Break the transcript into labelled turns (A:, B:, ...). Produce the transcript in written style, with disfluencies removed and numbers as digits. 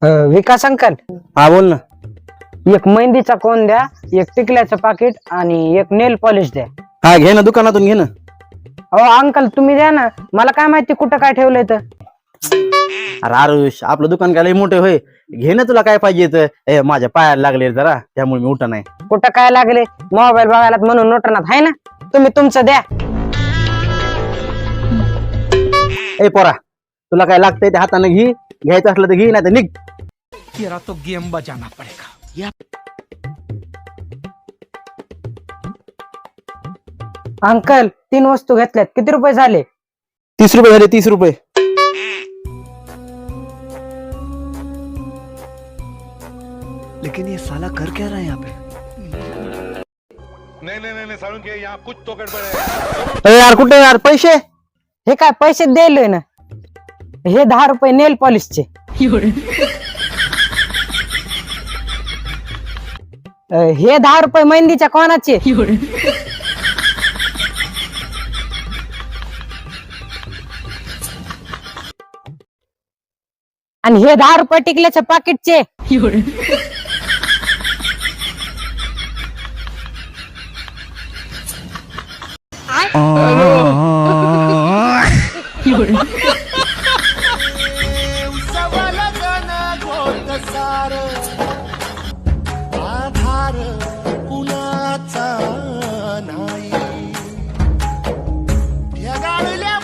A: विकास uncle,
B: हा बोल ना.
A: एक मेहंदीचा कोन द्या, एक टिकल्याचं पाकिट आणि एक नेल पॉलिश द्या.
B: हा घे ना, दुकानातून घे ना.
A: अहो अंकल तुम्ही द्या ना, मला काय माहिती कुठं काय ठेवलंय तर.
B: अरे आरुष, आपलं दुकान काय लय मोठे होय. घे ना, तुला काय पाहिजे तर. माझ्या पायाला लागले जरा, त्यामुळे मी उठा नाही.
A: कुठं काय लागले, मोबाईल बघायला म्हणून नोटनात आहे ना. तुम्ही तुमचं द्या.
B: पोरा, तुला काय लागतंय ते हाताने घे, घ्यायचं असलं तर घे, नाही तर निघ.
C: तेरा तो गेम बजाना पड़ेगा.
A: अंकल 3 वस्तू घेतल्यात, किती रुपये झाले?
B: 30 रुपये झाले, 30 रुपये.
C: लेकिन ये साला कर क्या रहा है यहाँ पे?
D: नहीं सालुंके, यहाँ कुछ तो गड़बड़ है.
B: यार कुठे यार पैसे?
A: हे काय पैसे द्यायलोय ना. हे 10 रुपये नेल पॉलिशचे. हे 10 रुपये मेहंदीच्या कोणाचे. आणि हे 10 रुपये टिकल्याच्या पाकिटचे.
C: सवाल गाना घोट सार